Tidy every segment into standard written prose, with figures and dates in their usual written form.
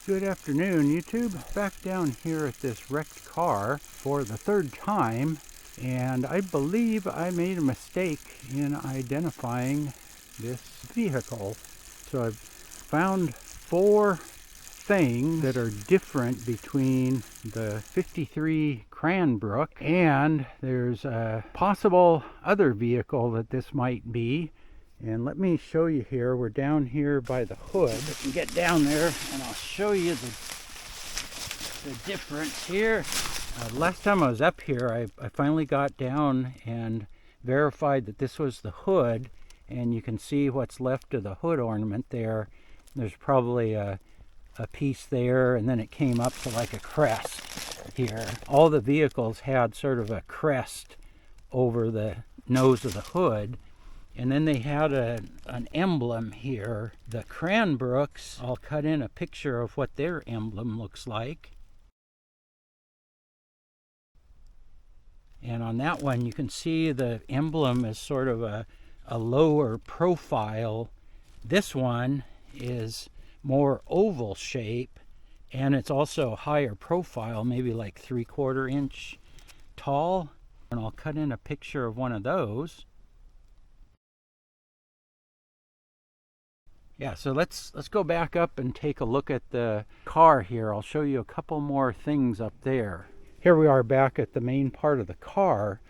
Good afternoon, YouTube. Back down here at this wrecked car for the third time, and I believe I made a mistake in identifying this vehicle. So I've found four things that are different between the 53 Cranbrook, and there's a possible other vehicle that this might be. And let me show you here. We're down here by the hood. I can get down there and I'll show you the difference here. Last time I was up here, I finally got down and verified that this was the hood. And you can see what's left of the hood ornament there. There's probably a piece there, and then it came up to like a crest here. All the vehicles had sort of a crest over the nose of the hood. And then they had an emblem here. The Cranbrooks, I'll cut in a picture of what their emblem looks like. And on that one, you can see the emblem is sort of a lower profile. This one is more oval shape, and it's also higher profile, maybe like 3/4 inch tall. And I'll cut in a picture of one of those. Yeah, so let's go back up and take a look at the car here. I'll show you a couple more things up there. Here we are back at the main part of the car.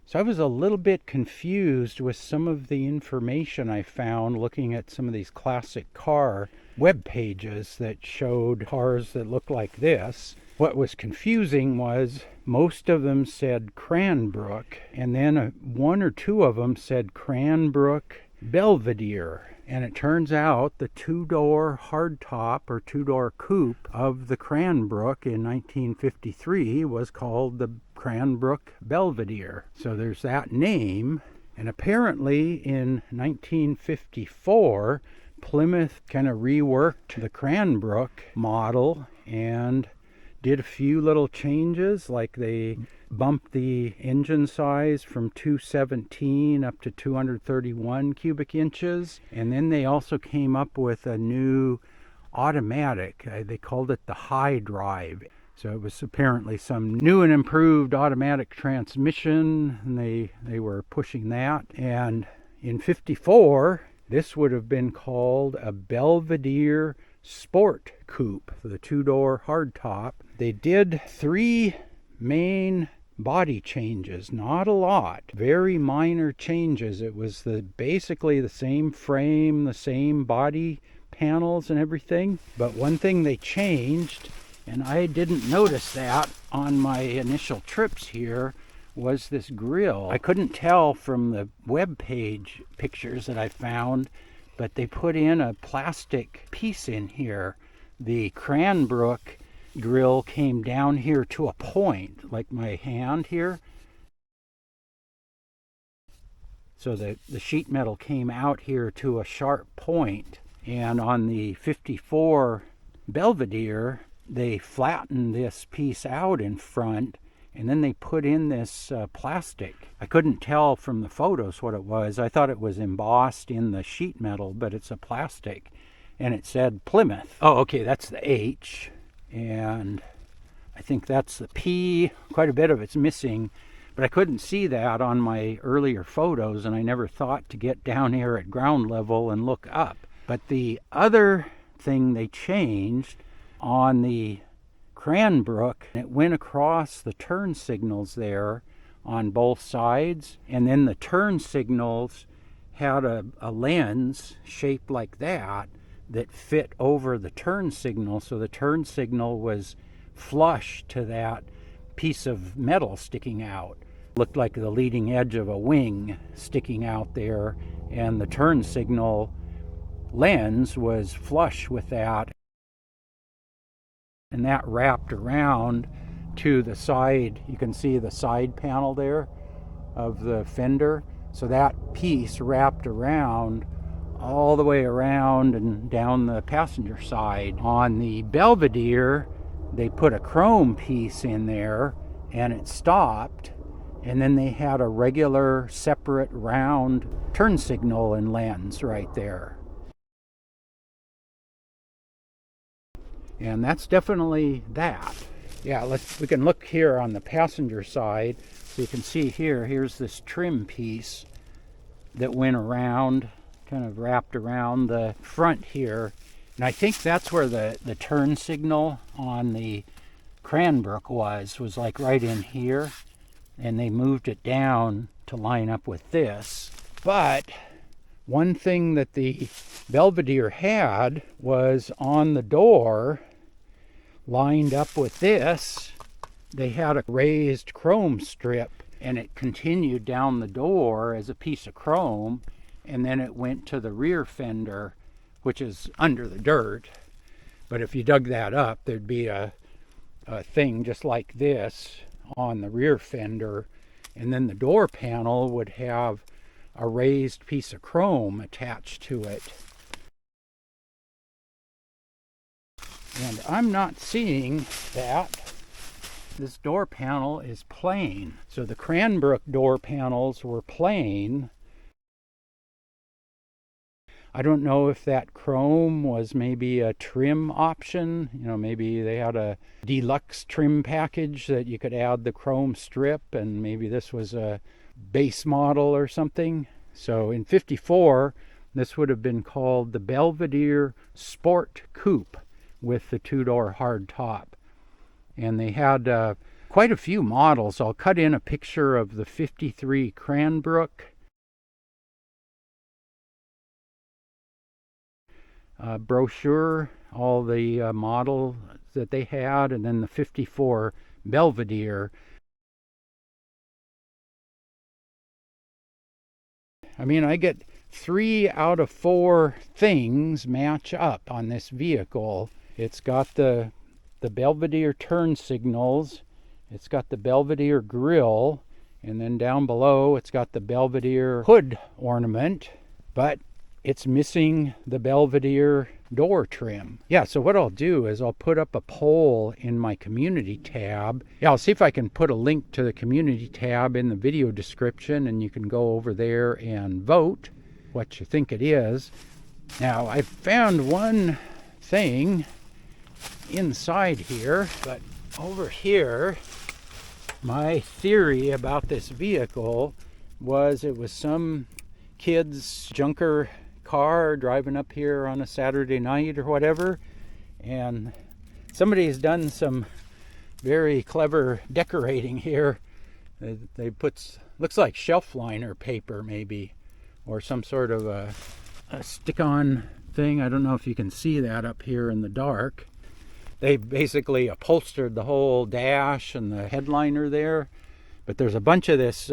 So I was a little bit confused with some of the information I found looking at some of these classic car web pages that showed cars that looked like this. What was confusing was most of them said Cranbrook, and then one or two of them said Cranbrook Belvedere. And it turns out the two-door hardtop or two-door coupe of the Cranbrook in 1953 was called the Cranbrook Belvedere. So there's that name. And apparently in 1954, Plymouth kind of reworked the Cranbrook model and did a few little changes, like they bumped the engine size from 217 up to 231 cubic inches. And then they also came up with a new automatic. They called it the high drive. So it was apparently some new and improved automatic transmission, and they were pushing that. And in 54, this would have been called a Belvedere Sport Coupe, the two-door hardtop. They did three main body changes, not a lot, very minor changes. It was basically the same frame, the same body panels and everything. But one thing they changed, and I didn't notice that on my initial trips here, was this grille. I couldn't tell from the web page pictures that I found, but they put in a plastic piece in here. The Cranbrook grill came down here to a point, like my hand here. So the sheet metal came out here to a sharp point. And on the 54 Belvedere, they flattened this piece out in front, and then they put in this plastic. I couldn't tell from the photos what it was. I thought it was embossed in the sheet metal, but it's a plastic. And it said Plymouth. Oh, okay, that's the H. And I think that's the P. Quite a bit of it's missing, but I couldn't see that on my earlier photos, and I never thought to get down here at ground level and look up. But the other thing they changed on the Cranbrook, it went across the turn signals there on both sides, and then the turn signals had a lens shaped like that fit over the turn signal, so the turn signal was flush to that piece of metal sticking out. Looked like the leading edge of a wing sticking out there, and the turn signal lens was flush with that. And that wrapped around to the side. You can see the side panel there of the fender. So that piece wrapped around all the way around and down the passenger side. On the Belvedere, they put a chrome piece in there and it stopped, and then they had a regular separate round turn signal and lens right there. And that's definitely that. Yeah, we can look here on the passenger side. So you can see here's this trim piece that went around, kind of wrapped around the front here. And I think that's where the turn signal on the Cranbrook was like right in here. And they moved it down to line up with this. But one thing that the Belvedere had was on the door, lined up with this, they had a raised chrome strip, and it continued down the door as a piece of chrome, and then it went to the rear fender, which is under the dirt. But if you dug that up, there'd be a thing just like this on the rear fender, and then the door panel would have a raised piece of chrome attached to it. And I'm not seeing that. This door panel is plain. So the Cranbrook door panels were plain. I don't know if that chrome was maybe a trim option. You know, maybe they had a deluxe trim package that you could add the chrome strip, and maybe this was a base model or something. So in '54, this would have been called the Belvedere Sport Coupe with the two-door hard top. And they had quite a few models. I'll cut in a picture of the '53 Cranbrook. Brochure, all the model that they had, and then the '54 Belvedere. I mean, I get 3 out of 4 things match up on this vehicle. It's got the Belvedere turn signals, it's got the Belvedere grille, and then down below it's got the Belvedere hood ornament, but it's missing the Belvedere door trim. Yeah, so what I'll do is I'll put up a poll in my community tab. Yeah, I'll see if I can put a link to the community tab in the video description, and you can go over there and vote what you think it is. Now, I found one thing inside here, but over here, my theory about this vehicle was it was some kid's junker car driving up here on a Saturday night or whatever, and somebody's done some very clever decorating here. They put, looks like shelf liner paper maybe, or some sort of a stick-on thing. I don't know if you can see that up here in the dark. They basically upholstered the whole dash and the headliner there, but there's a bunch of this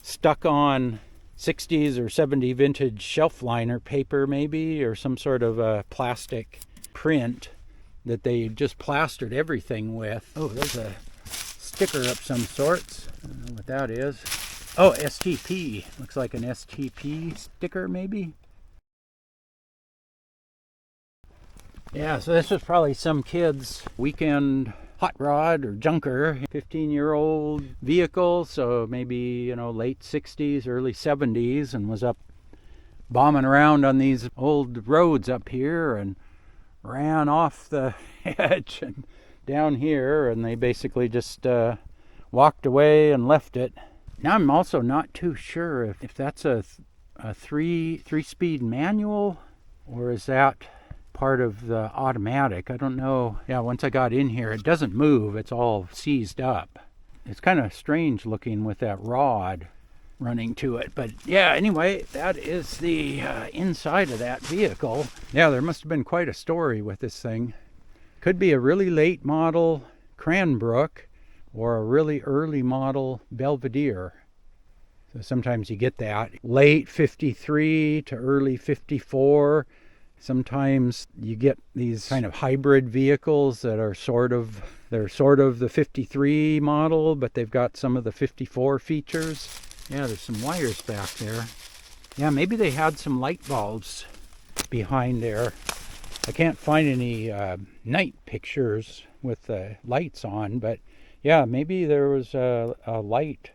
stuck on 60s or 70 vintage shelf liner paper maybe, or some sort of a plastic print that they just plastered everything with. Oh, there's a sticker of some sorts. I don't know what that is. Oh, STP. Looks like an STP sticker maybe. Yeah, so this was probably some kid's weekend hot rod or junker, 15-year-old vehicle, so maybe, you know, late 60s, early 70s, and was up bombing around on these old roads up here and ran off the edge and down here, and they basically just walked away and left it. Now I'm also not too sure if that's a three-speed manual, or is that part of the automatic. I don't know. Yeah, once I got in here, it doesn't move. It's all seized up. It's kind of strange looking with that rod running to it. But yeah, anyway, that is the inside of that vehicle. Yeah, there must have been quite a story with this thing. Could be a really late model Cranbrook or a really early model Belvedere. So sometimes you get that. Late '53 to early '54. Sometimes you get these kind of hybrid vehicles that are sort of the '53 model, but they've got some of the '54 features. Yeah, there's some wires back there. Yeah, maybe they had some light bulbs behind there. I can't find any night pictures with the lights on, but yeah, maybe there was a light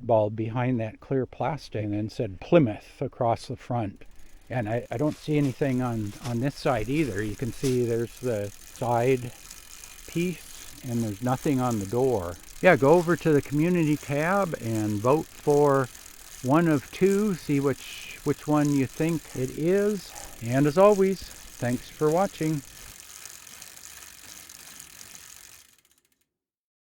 bulb behind that clear plastic and then said Plymouth across the front. And I don't see anything on this side either. You can see there's the side piece, and there's nothing on the door. Yeah, go over to the community tab and vote for one of two. See which one you think it is. And as always, thanks for watching.